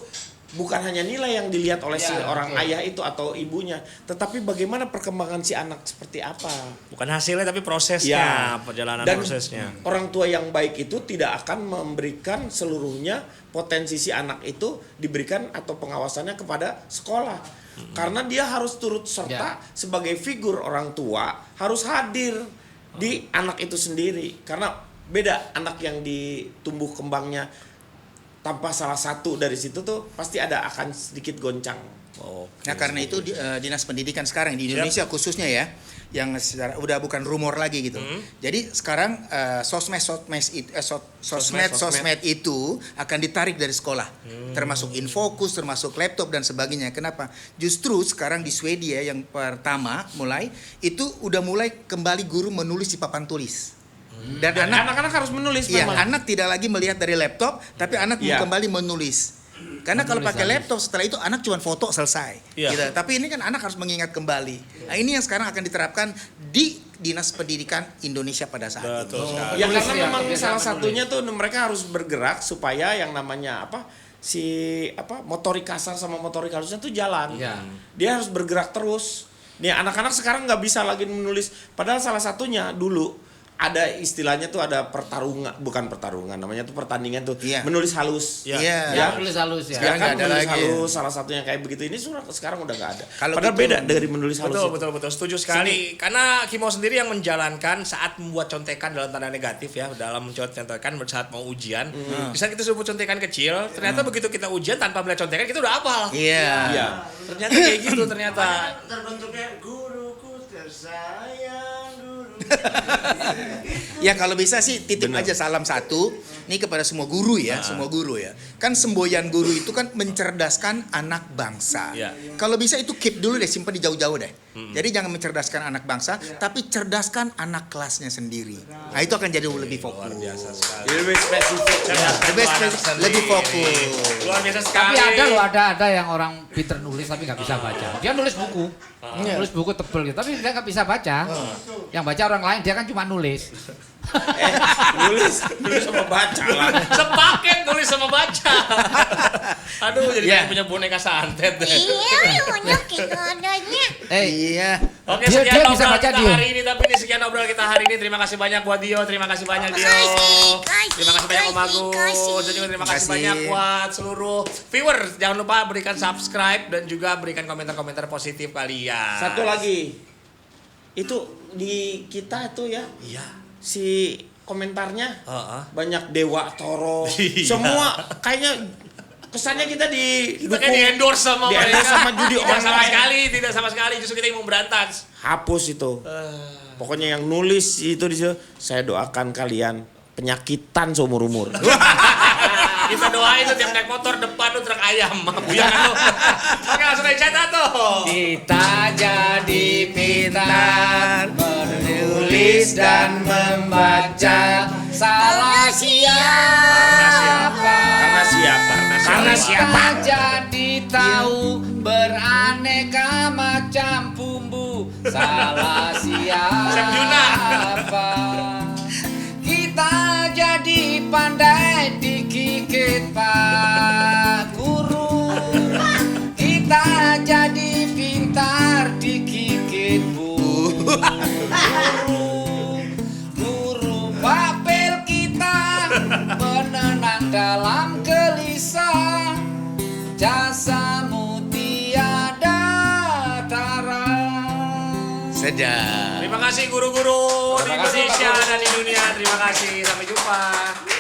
bukan hanya nilai yang dilihat oleh si Ya, orang oke. ayah itu atau ibunya, tetapi bagaimana perkembangan si anak seperti apa. Bukan hasilnya tapi prosesnya, Ya. perjalanan Dan prosesnya. orang tua yang baik itu tidak akan memberikan seluruhnya potensi si anak itu diberikan atau pengawasannya kepada sekolah. Karena dia harus turut serta sebagai figur orang tua, harus hadir di anak itu sendiri. Karena beda anak yang ditumbuh kembangnya tanpa salah satu dari situ tuh pasti akan sedikit goncang. Nah karena itu dinas pendidikan sekarang di Indonesia khususnya ya, yang udah bukan rumor lagi gitu. Jadi sekarang sosmed itu akan ditarik dari sekolah, termasuk Infocus, termasuk laptop dan sebagainya. Kenapa? Justru sekarang di Swedia yang pertama mulai itu udah mulai kembali guru menulis di papan tulis. Dan anak-anak harus menulis iya, memang. anak tidak lagi melihat dari laptop, tapi anak mau Iya. kembali menulis. Karena kalau pakai laptop setelah itu anak cuma foto selesai. Iya. Gitu. Tapi ini kan anak harus mengingat kembali. Nah, ini yang sekarang akan diterapkan di Dinas Pendidikan Indonesia pada saat Betul ini. sekali. Ya Menulis karena ya, memang kebiasaan salah menulis. satunya tuh mereka harus bergerak supaya yang namanya motorik kasar sama motorik halusnya tuh jalan. Iya. Dia harus bergerak terus. Nih anak-anak sekarang nggak bisa lagi menulis. Padahal salah satunya dulu ada istilahnya tuh ada bukan pertarungan, namanya tuh pertandingan tuh Iya. menulis halus. Iya. Iya. Ya, tulis halus ya. Sekarang nggak Kan ada menulis lagi. halus salah satunya kayak begitu. Ini sekarang udah nggak ada. Kalau Padahal gitu- beda dari menulis halus. Betul, itu. betul, betul. Setuju sekali. Karena Kimo sendiri yang menjalankan saat membuat contekan dalam tanda negatif ya, dalam membuat contekan saat mau ujian. Bisa kita sebut contekan kecil, ternyata begitu kita ujian tanpa melihat contekan kita udah hafal. Iya. Iya. Ternyata kayak gitu ternyata. Terbentuknya guruku tersayang guru. Ya kalau bisa sih titip aja salam satu nih kepada semua guru ya, semua guru ya. Kan semboyan guru itu kan mencerdaskan anak bangsa. Iya. Kalau bisa itu keep dulu deh, simpan di jauh-jauh deh. Jadi jangan mencerdaskan anak bangsa, tapi cerdaskan anak kelasnya sendiri. Nah itu akan jadi lebih fokus. Biasa sekali. Jadi lebih spesifik. Lebih fokus. Luar biasa sekali. Tapi ada loh, ada yang orang pinter nulis tapi nggak bisa baca. Dia nulis buku, nulis buku tebel gitu, tapi dia nggak bisa baca. Yang baca orang lain, dia kan cuma nulis. Nulis sama baca lah. Sepaket nulis sama baca. Aduh, jadi kayak punya boneka santet. Iya, banyak itu adanya. Iya. Oke, Dia sekian bisa obrolan baca, kita Dio. hari ini. Tapi ini sekian obrolan kita hari ini. Terima kasih banyak buat Dio. Terima kasih banyak Dio. Terima kasih banyak Om Agus. Dan juga terima kasih banyak buat seluruh viewers. Jangan lupa berikan subscribe dan juga berikan komentar-komentar positif kalian. Satu lagi. Itu di kita itu ya. Iya. Si komentarnya Heeh. banyak Dewa Toro. Iya. Semua kayaknya kesannya kita Kita kayak di-endorse sama di-endorse mereka. sama judi Tidak sama online. sekali, tidak sama sekali. Justru kita yang mau berantas. Hapus itu. Pokoknya yang nulis itu di situ, saya doakan kalian penyakitan seumur umur. Kita doain tuh tiap naik motor depan tuh truk ayam. Buyangan lu. Oke, langsung aja catat tuh. Kita jadi pintar menulis dan membaca. Salah siapa? Karena siapa? Karena siapa? Kita jadi tahu beraneka macam bumbu. Salah Chef Juna. siapa? Kita jadi pandai digigit Pak Guru. Kita jadi pintar digigit Bu Guru. Papel kita menenang dalam gelisah. Jasamu tiada tara. Sedap. Terima kasih guru-guru di Terima kasih, Indonesia Pak Guru. dan di dunia. Terima kasih. Sampai jumpa.